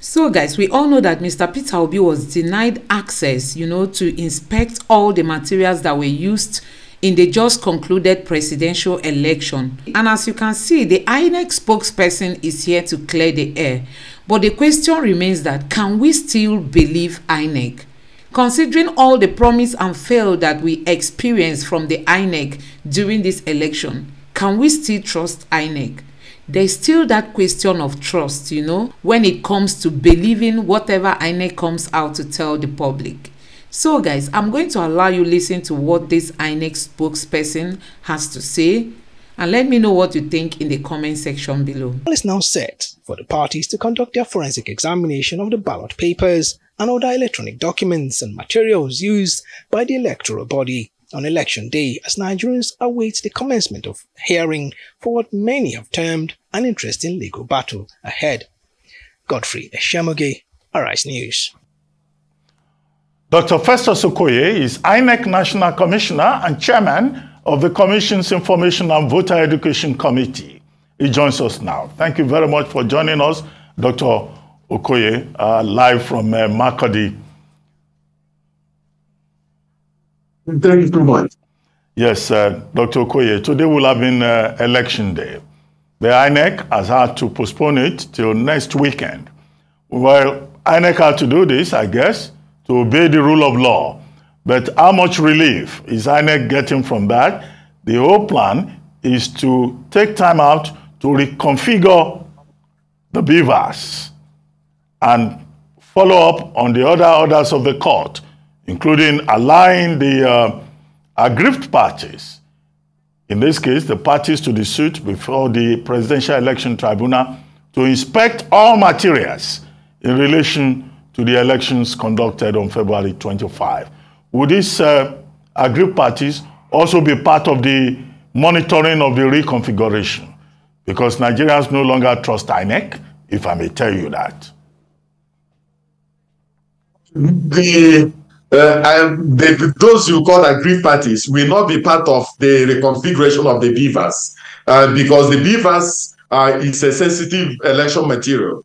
So guys, we all know that Mr. Peter Obi was denied access, to inspect all the materials that were used in the just concluded presidential election. And as you can see, the INEC spokesperson is here to clear the air. But the question remains that, can we still believe INEC? Considering all the promise and fail that we experienced from the INEC during this election, can we still trust INEC? There's still that question of trust, when it comes to believing whatever INEC comes out to tell the public. So guys, I'm going to allow you listen to what this INEC spokesperson has to say, and let me know what you think in the comment section below. It is now set for the parties to conduct their forensic examination of the ballot papers and other electronic documents and materials used by the electoral body on election day, as Nigerians await the commencement of hearing for what many have termed an interesting legal battle ahead. Godfrey Eshemoge, Arise News. Dr. Festus Okoye is INEC National Commissioner and Chairman of the Commission's Information and Voter Education Committee. He joins us now. Thank you very much for joining us, Dr. Okoye, live from Makurdi. Thank you so much. Yes, Dr. Okoye, today will have been election day. The INEC has had to postpone it till next weekend. Well, INEC had to do this, I guess, to obey the rule of law. But how much relief is INEC getting from that? The whole plan is to take time out to reconfigure the beavers and follow up on the other orders of the court, including allowing the aggrieved parties, in this case, the parties to the suit before the Presidential Election Tribunal, to inspect all materials in relation to the elections conducted on February 25. Would these aggrieved parties also be part of the monitoring of the reconfiguration? Because Nigerians no longer trust INEC, if I may tell you that. Those you call aggrieved parties will not be part of the reconfiguration of the beavers, because the beavers is a sensitive election material.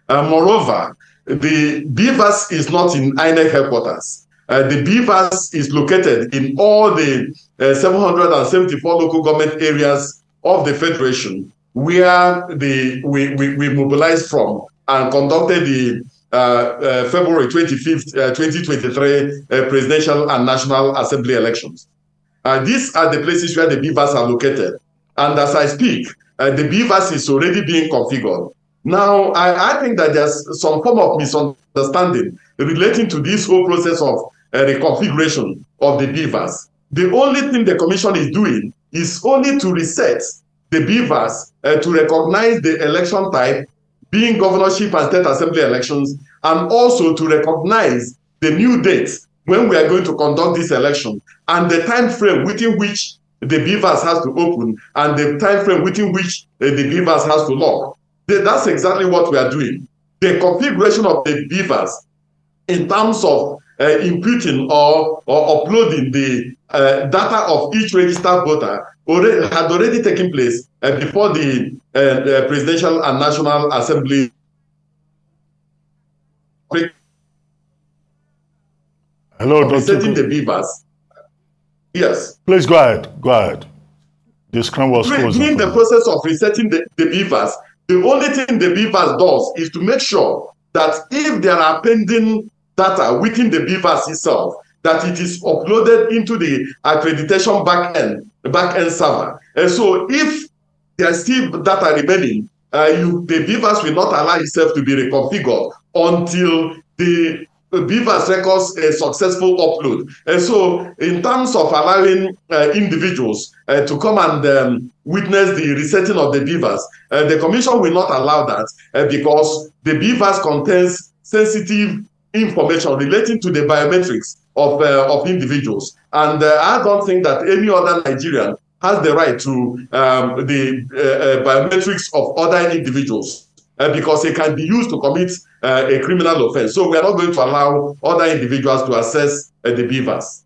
Moreover, the beavers is not in INEC headquarters. The beavers is located in all the 774 local government areas of the Federation, where we mobilized from and conducted the February 25th, 2023 presidential and national assembly elections. These are the places where the beavers are located. And as I speak, the beavers is already being configured. Now, I think that there's some form of misunderstanding relating to this whole process of reconfiguration of the beavers. The only thing the commission is doing is only to reset the beavers to recognize the election type being governorship and state assembly elections, and also to recognize the new dates when we are going to conduct this election, and the time frame within which the beavers has to open, and the time frame within which the beavers has to lock. That's exactly what we are doing. The configuration of the beavers in terms of imputing or uploading the data of each registered voter had already taken place before the Presidential and National Assembly. Hello, Dr. Resetting the beavers. Yes. Please go ahead. Go ahead. The screen was closed. During the process of resetting the beavers, the only thing the beavers does is to make sure that if there are pending data within the beavers itself, that it is uploaded into the accreditation back-end server. And so if there is still data remaining, the beavers will not allow itself to be reconfigured until the beavers records a successful upload. And so in terms of allowing individuals to come and witness the resetting of the beavers, the commission will not allow that because the beavers contains sensitive information relating to the biometrics of individuals. And I don't think that any other Nigerian has the right to the biometrics of other individuals because it can be used to commit a criminal offense. So we are not going to allow other individuals to access the beavers.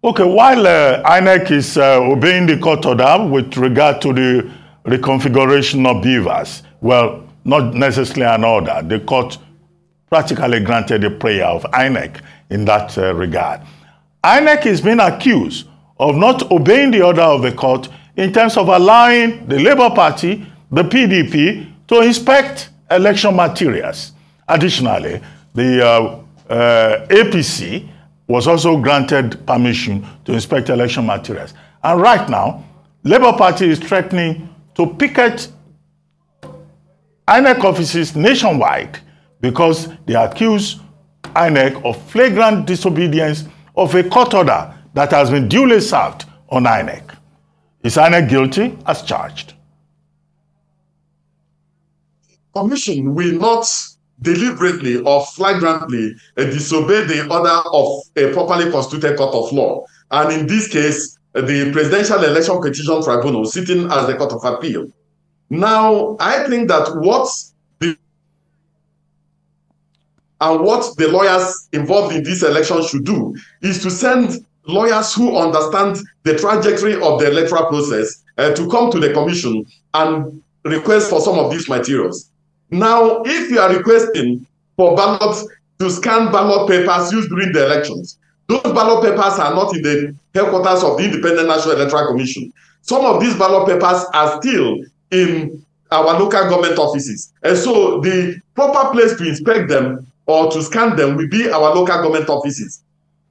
Okay, while INEC is obeying the court order with regard to the reconfiguration of beavers, well, not necessarily an order, the court practically granted the prayer of INEC in that regard. INEC is being accused of not obeying the order of the court in terms of allowing the Labour Party, the PDP, to inspect election materials. Additionally, the APC was also granted permission to inspect election materials. And right now, Labour Party is threatening to picket INEC offices nationwide because they accuse INEC of flagrant disobedience of a court order that has been duly served on INEC. Is INEC guilty as charged? Commission will not deliberately or flagrantly disobey the order of a properly constituted court of law. And in this case, the Presidential Election Petition Tribunal sitting as the Court of Appeal. Now, I think that what the lawyers involved in this election should do is to send lawyers who understand the trajectory of the electoral process to come to the commission and request for some of these materials. Now, if you are requesting for ballots to scan ballot papers used during the elections, those ballot papers are not in the headquarters of the Independent National Electoral Commission. Some of these ballot papers are still in our local government offices. And so the proper place to inspect them or to scan them will be our local government offices.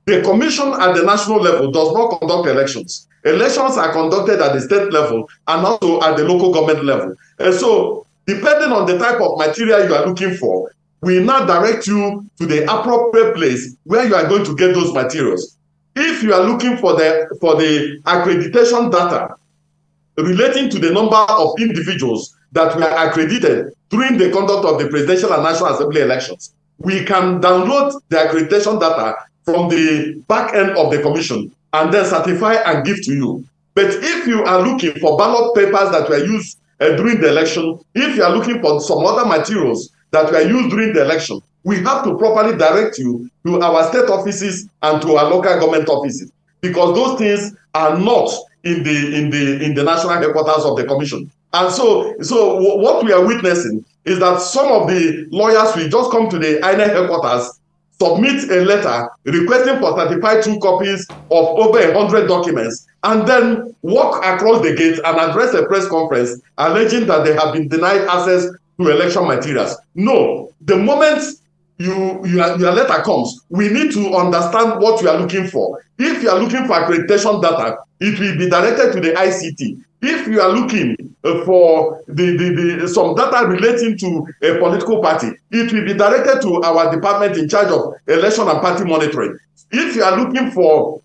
The commission at the national level does not conduct elections. Elections are conducted at the state level and also at the local government level. And so, depending on the type of material you are looking for, we now direct you to the appropriate place where you are going to get those materials. If you are looking for the accreditation data relating to the number of individuals that were accredited during the conduct of the presidential and national assembly elections, we can download the accreditation data from the back end of the commission and then certify and give to you. But if you are looking for ballot papers that were used during the election, if you are looking for some other materials that were used during the election, we have to properly direct you to our state offices and to our local government offices, because those things are not in the national headquarters of the commission. And so what we are witnessing is that some of the lawyers will just come to the INEC headquarters, submit a letter requesting for certified true copies of over 100 documents, and then walk across the gate and address a press conference alleging that they have been denied access to election materials. No, the moment your letter comes, we need to understand what you are looking for. If you are looking for accreditation data, it will be directed to the ICT. If you are looking for some data relating to a political party, it will be directed to our department in charge of election and party monitoring. If you are looking for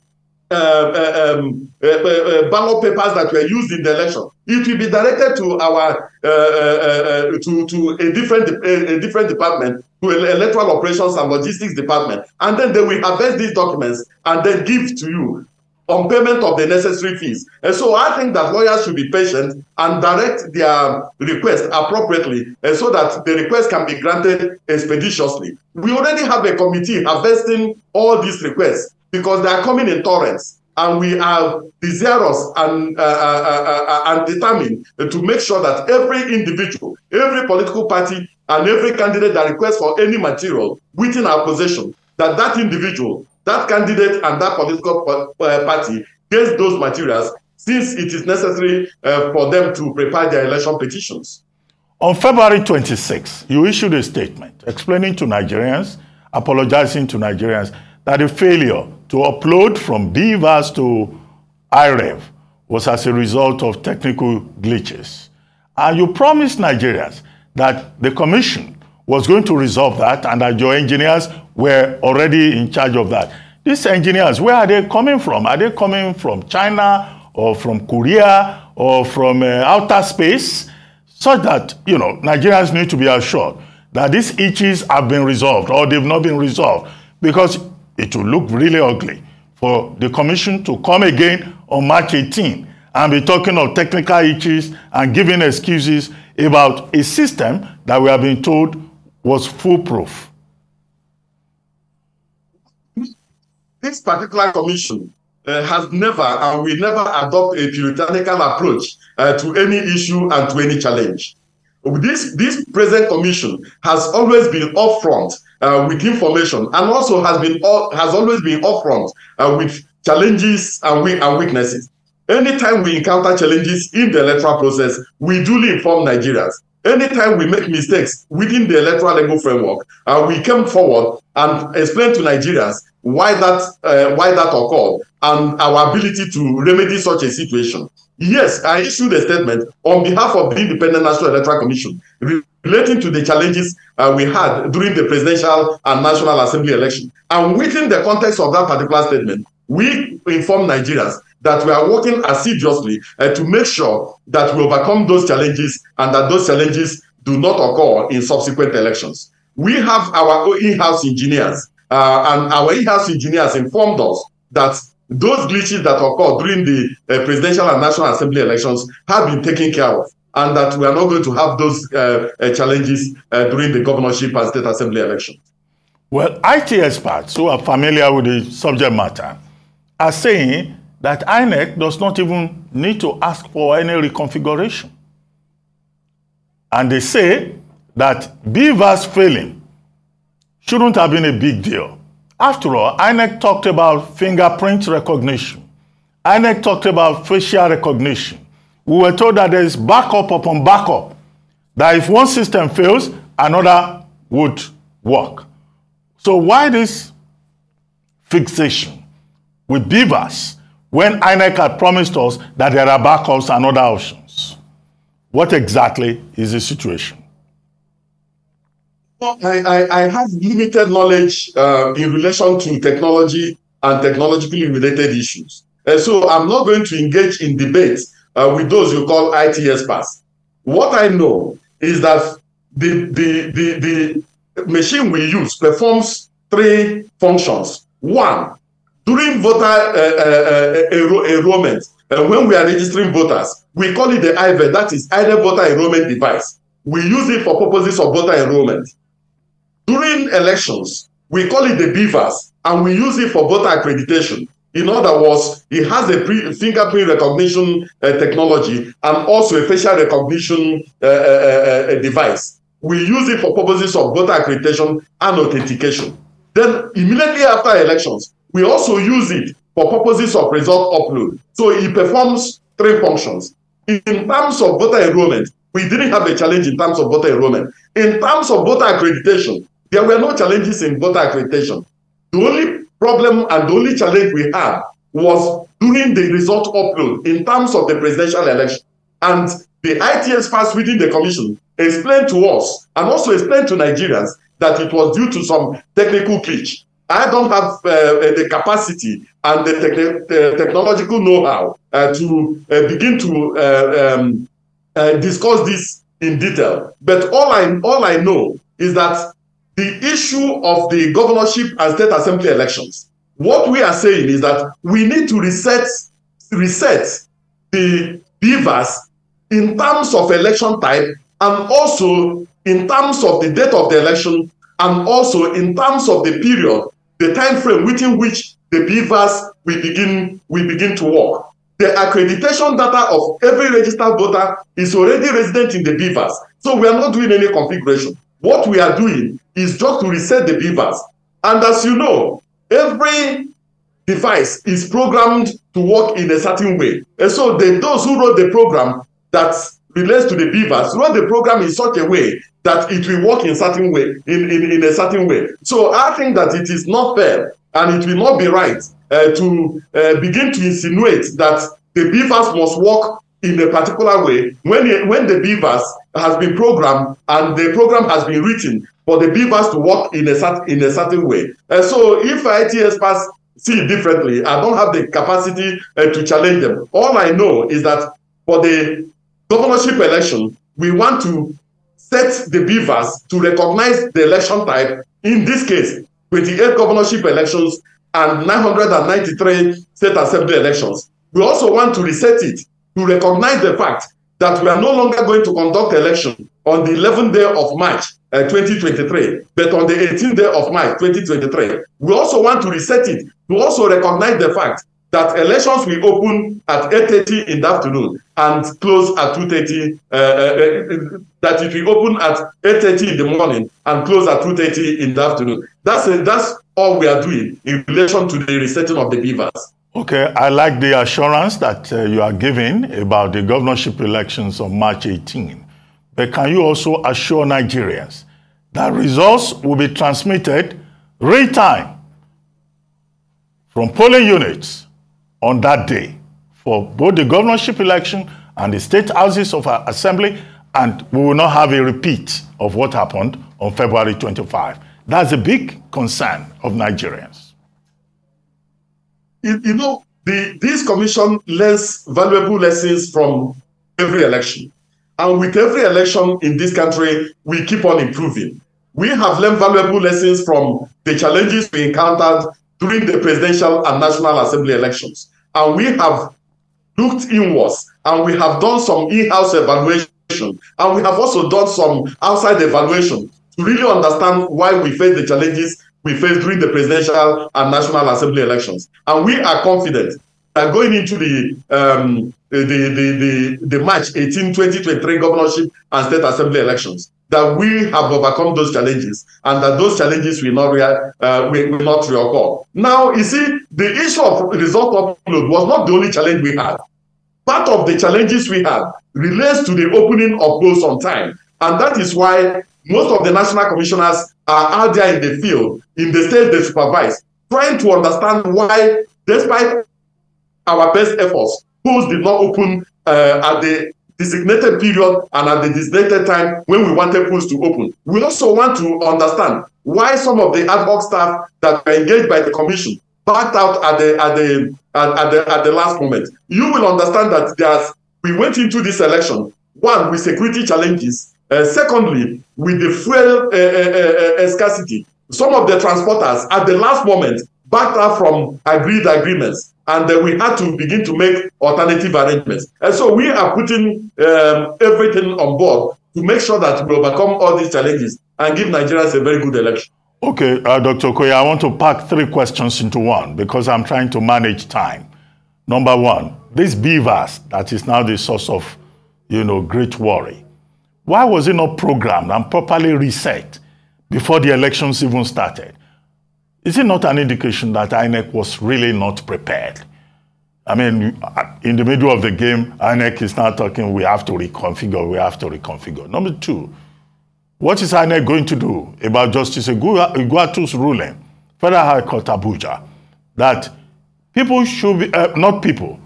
ballot papers that were used in the election, it will be directed to our to a different department, to electoral operations and logistics department, and then they will harvest these documents and then give to you on payment of the necessary fees. And so I think that lawyers should be patient and direct their request appropriately, so that the request can be granted expeditiously. We already have a committee harvesting all these requests because they are coming in torrents, and we are desirous and determined to make sure that every individual, every political party, and every candidate that requests for any material within our possession, that individual, that candidate, and that political party gets those materials, since it is necessary for them to prepare their election petitions. On February 26, you issued a statement explaining to Nigerians, apologizing to Nigerians, that the failure to upload from BVAS to IREV was as a result of technical glitches. And you promised Nigerians that the commission was going to resolve that and that your engineers were already in charge of that. These engineers, where are they coming from? Are they coming from China or from Korea or from outer space? Such that, you know, Nigerians need to be assured that these issues have been resolved or they've not been resolved, because it will look really ugly for the commission to come again on March 18 and be talking of technical issues and giving excuses about a system that we have been told was foolproof. This particular commission has never and will never adopt a puritanical approach to any issue and to any challenge. this present commission has always been upfront with information, and also has always been upfront with challenges and weaknesses. Anytime we encounter challenges in the electoral process, we duly inform Nigerians. Anytime we make mistakes within the electoral legal framework, we come forward and explain to Nigerians why that occurred and our ability to remedy such a situation. Yes, I issued a statement on behalf of the Independent National Electoral Commission relating to the challenges we had during the presidential and National Assembly election. And within the context of that particular statement, we informed Nigerians that we are working assiduously to make sure that we overcome those challenges and that those challenges do not occur in subsequent elections. We have our in-house engineers, and our in-house engineers informed us that those glitches that occurred during the presidential and National Assembly elections have been taken care of, and that we are not going to have those challenges during the governorship and state assembly elections. Well, IT experts who are familiar with the subject matter are saying that INEC does not even need to ask for any reconfiguration. And they say that BVAS failing shouldn't have been a big deal. After all, INEC talked about fingerprint recognition. INEC talked about facial recognition. We were told that there is backup upon backup, that if one system fails, another would work. So why this fixation with BVAS when INEC had promised us that there are backups and other options? What exactly is the situation? Well, I have limited knowledge in relation to technology and technologically related issues. So I'm not going to engage in debates with those you call IT experts. What I know is that the machine we use performs three functions. One, during voter enrollment, when we are registering voters, we call it the IVED, that is Idle Voter Enrollment Device. We use it for purposes of voter enrollment. During elections, we call it the BVAS, and we use it for voter accreditation. In other words, it has a fingerprint recognition technology and also a facial recognition device. We use it for purposes of voter accreditation and authentication. Then immediately after elections, we also use it for purposes of result upload. So it performs three functions. In terms of voter enrollment, we didn't have a challenge in terms of voter enrollment. In terms of voter accreditation, there were no challenges in voter accreditation. The only problem and the only challenge we had was during the result upload in terms of the presidential election. And the IT experts within the commission explained to us and also explained to Nigerians that it was due to some technical glitch. I don't have the capacity and the technological know-how to begin to discuss this in detail. But all I know is that the issue of the governorship and state assembly elections, what we are saying is that we need to reset the BVAS in terms of election type, and also in terms of the date of the election, and also in terms of the period, the time frame within which the BVAS will begin to work. The accreditation data of every registered voter is already resident in the BVAS, so we are not doing any configuration. What we are doing is just to reset the BVAS. And as you know, every device is programmed to work in a certain way. And so those who wrote the program that relates to the BVAS wrote the program in such a way that it will work in a certain way. So I think that it is not fair and it will not be right to begin to insinuate that the BVAS must work in a particular way when the BVAS has been programmed and the program has been written for the BVAS to work in a certain way. So if IT experts see it differently, I don't have the capacity to challenge them. All I know is that for the governorship election, we want to set the BVAS to recognize the election type, in this case, 28 governorship elections and 993 state assembly elections. We also want to reset it to recognize the fact that we are no longer going to conduct election on the 11th day of March 2023, but on the 18th day of March 2023. We also want to reset it to also recognize the fact that elections will open at 8:30 in the afternoon and close at 2:30, that it will open at 8:30 in the morning and close at 2:30 in the afternoon. That's all we are doing in relation to the resetting of the beavers. Okay, I like the assurance that you are giving about the governorship elections on March 18. But can you also assure Nigerians that results will be transmitted real time from polling units on that day for both the governorship election and the state houses of our assembly, and we will not have a repeat of what happened on February 25. That's a big concern of Nigerians. You know, this commission learns valuable lessons from every election. And with every election in this country, we keep on improving. We have learned valuable lessons from the challenges we encountered during the presidential and national assembly elections. And we have looked inwards, and we have done some in-house evaluation, and we have also done some outside evaluation to really understand why we face the challenges we faced during the presidential and national assembly elections. And we are confident that going into the March 18, 2023 governorship and state assembly elections, that we have overcome those challenges and that those challenges will not reoccur. Now, you see, the issue of result upload was not the only challenge we had. Part of the challenges we had relates to the opening of polls on time. And that is why most of the national commissioners are out there in the field, in the state they supervise, trying to understand why, despite our best efforts, polls did not open at the designated period and at the designated time when we wanted polls to open. We also want to understand why some of the ad hoc staff that were engaged by the commission backed out at the last moment. You will understand that we went into this election, one, with security challenges, secondly, with the fuel scarcity. Some of the transporters at the last moment backed out from agreed agreements, and then we had to begin to make alternative arrangements. And so we are putting everything on board to make sure that we overcome all these challenges and give Nigerians a very good election. Okay, Dr. Okoye, I want to pack 3 questions into one because I'm trying to manage time. Number one, this beavers that is now the source of, great worry. Why was it not programmed and properly reset before the elections even started? Is it not an indication that INEC was really not prepared? I mean, in the middle of the game, INEC is now talking, we have to reconfigure. Number 2, what is INEC going to do about Justice Iguatu's ruling, Federal High Court Abuja, that people should be, not people,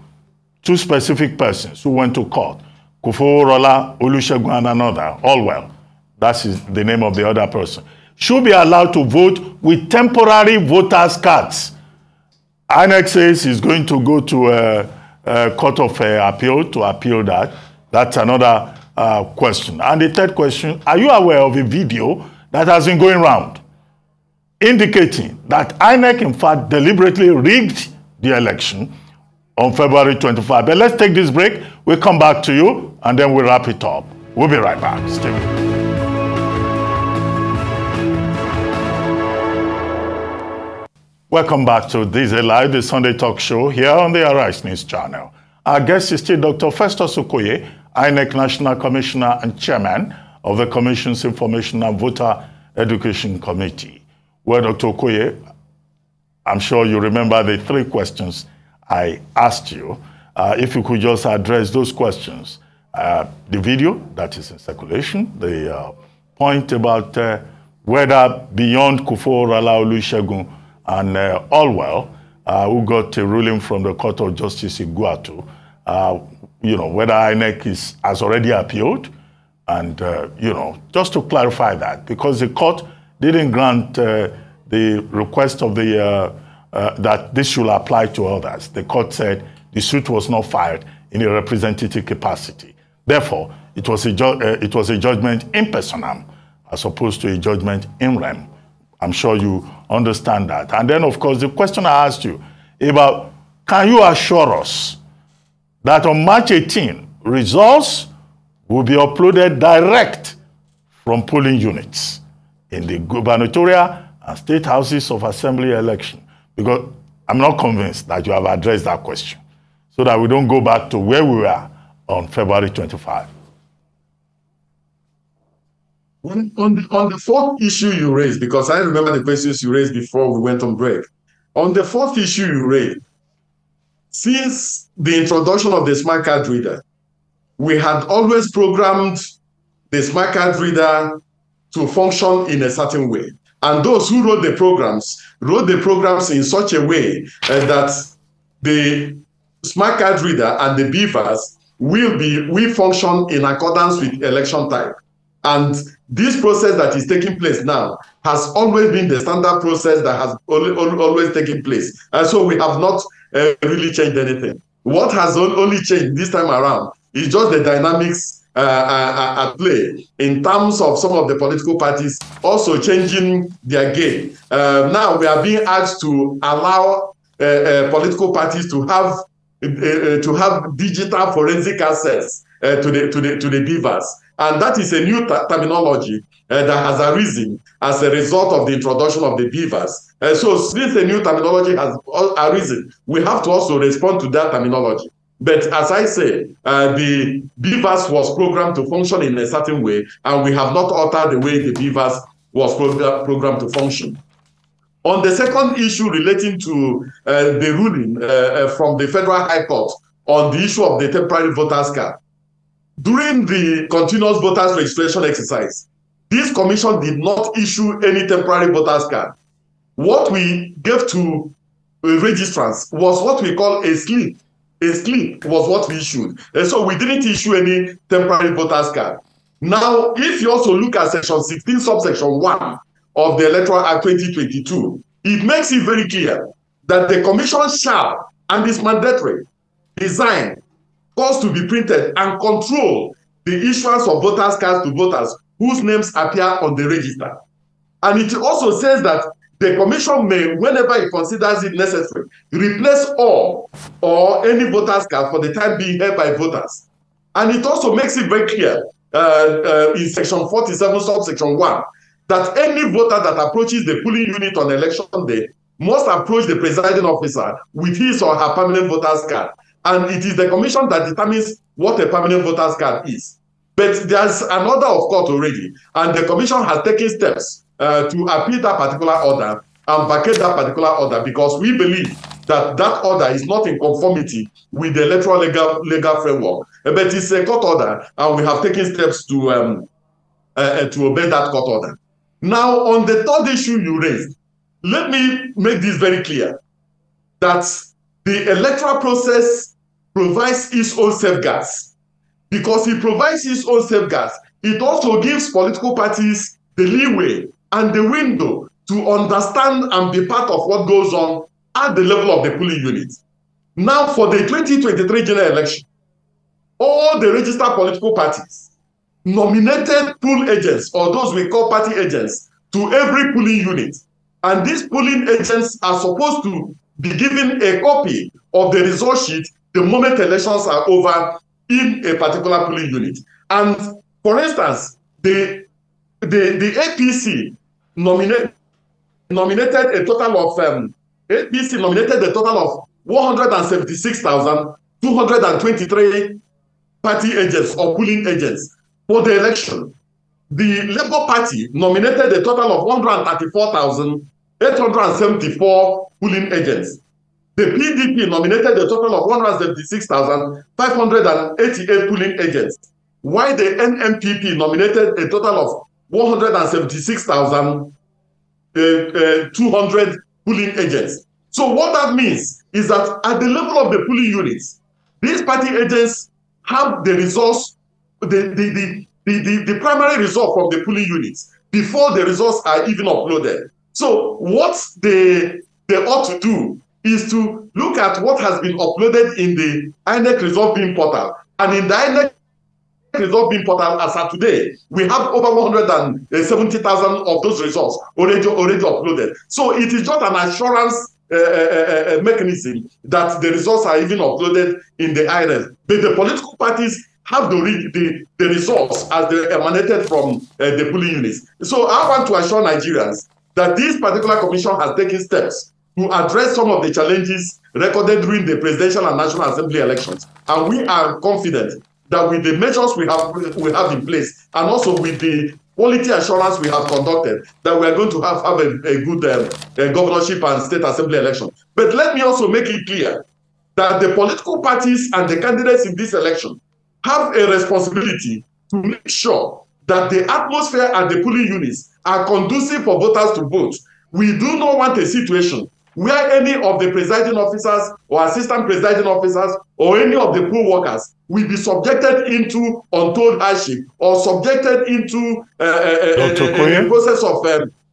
2 specific persons who went to court, Kufo-Orola, Olusegun and another, Allwell, that is the name of the other person, should be allowed to vote with temporary voters' cards. INEC says he's going to go to a court of appeal to appeal that. That's another question. And the third question, are you aware of a video that has been going around indicating that INEC, in fact, deliberately rigged the election on February 25? But let's take this break. We'll come back to you, and then we'll wrap it up. We'll be right back. Stay with us. Welcome back to This Is Live, the Sunday talk show here on the Arise News channel. Our guest is still Dr. Festus Okoye, INEC National Commissioner and Chairman of the Commission's Information and Voter Education Committee. Well, Dr. Okoye, I'm sure you remember the 3 questions I asked you. If you could just address those questions. The video that is in circulation, the point about whether beyond Kufo-Orola, Olusegun, and Allwell, who got a ruling from the Court of Justice Iguatu, whether INEC has already appealed, and, just to clarify that, because the court didn't grant the request of the, that this should apply to others. The court said the suit was not filed in a representative capacity. Therefore, it was a judgment in personam as opposed to a judgment in rem. I'm sure you understand that. And then, of course, the question I asked you about, can you assure us that on March 18, results will be uploaded direct from polling units in the gubernatorial and state houses of assembly election? Because I'm not convinced that you have addressed that question, so that we don't go back to where we were on February 25. On the fourth issue you raised, because I remember the questions you raised before we went on break. On the fourth issue you raised, since the introduction of the smart card reader, we had always programmed the smart card reader to function in a certain way. And those who wrote the programs in such a way that the smart card reader and the beavers will function in accordance with election type. And this process that is taking place now has always been the standard process that has always taken place. And so we have not really changed anything. What has only changed this time around is just the dynamics at play in terms of some of the political parties also changing their game. Now we are being asked to allow political parties to have digital forensic access to the beavers. And that is a new terminology that has arisen as a result of the introduction of the beavers. So since the new terminology has arisen, we have to also respond to that terminology. But as I say, the beavers was programmed to function in a certain way, and we have not altered the way the beavers was programmed to function. On the second issue relating to the ruling from the Federal High Court on the issue of the temporary voters card, during the continuous voters registration exercise, this commission did not issue any temporary voters card. What we gave to registrants was what we call a slip. A slip was what we issued. And so we didn't issue any temporary voters card. Now, if you also look at section 16, subsection 1 of the Electoral Act 2022, it makes it very clear that the commission shall, and is mandatory, design, cause to be printed, and control the issuance of voters cards to voters whose names appear on the register. And it also says that the commission may, whenever it considers it necessary, replace all or any voters card for the time being held by voters. And it also makes it very clear in section 47, subsection 1, that any voter that approaches the polling unit on election day must approach the presiding officer with his or her permanent voters card. And it is the commission that determines what a permanent voters card is. But there's an order of court already, and the commission has taken steps to appeal that particular order and vacate that particular order, because we believe that that order is not in conformity with the electoral legal framework. But it's a court order, and we have taken steps to obey that court order. Now, on the third issue you raised, let me make this very clear, that the electoral process provides its own safeguards. Because it provides its own safeguards, it also gives political parties the leeway and the window to understand and be part of what goes on at the level of the polling unit. Now, for the 2023 general election, all the registered political parties nominated poll agents, or those we call party agents, to every polling unit. And these polling agents are supposed to be given a copy of the result sheet the moment elections are over in a particular polling unit. And for instance, the APC nominated a total of 176,223 party agents or polling agents for the election. The Labour Party nominated a total of 134,874 polling agents. The PDP nominated a total of 176,588 polling agents, while the NMPP nominated a total of 176,200 polling agents. So what that means is that at the level of the polling units, these party agents have the results, the primary result from the polling units before the results are even uploaded. So what they ought to do is to look at what has been uploaded in the INEC result being portal. And in the INEC result being portal, as of today, we have over 170,000 of those results already uploaded. So it is just an assurance mechanism that the results are even uploaded in the INEC. But the political parties have the results as they emanated from the polling units. So I want to assure Nigerians that this particular commission has taken steps to address some of the challenges recorded during the presidential and national assembly elections. And we are confident that with the measures we have in place, and also with the quality assurance we have conducted, that we are going to have a good governorship and state assembly election. But let me also make it clear that the political parties and the candidates in this election have a responsibility to make sure that the atmosphere at the polling units are conducive for voters to vote. We do not want a situation where any of the presiding officers or assistant presiding officers or any of the poll workers will be subjected into untold hardship or subjected into a process of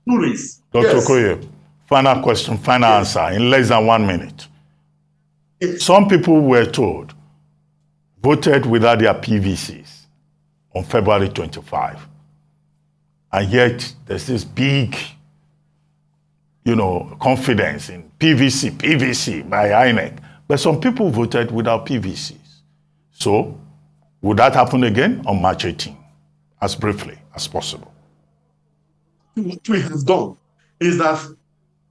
tourists. Dr. Okoye, final question, final answer in less than 1 minute. Some people were told, voted without their PVCs on February 25. And yet there's this big, confidence in PVC by INEC. But some people voted without PVCs. So would that happen again on March 18, as briefly as possible? What we have done is that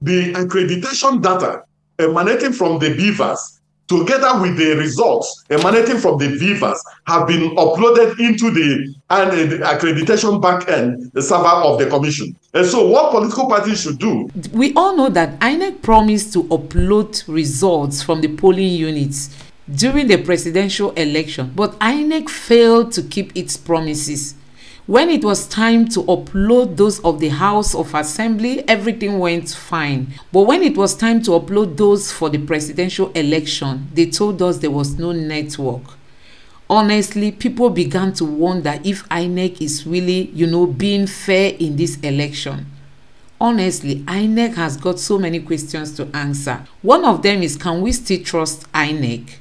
the accreditation data emanating from the beavers, together with the results emanating from the beavers, have been uploaded into the accreditation back-end, the server of the commission. And so what political parties should do... We all know that INEC promised to upload results from the polling units during the presidential election, but INEC failed to keep its promises. When it was time to upload those of the House of Assembly, everything went fine. But when it was time to upload those for the presidential election, they told us there was no network. Honestly, people began to wonder if INEC is really, being fair in this election. Honestly, INEC has got so many questions to answer. One of them is, can we still trust INEC?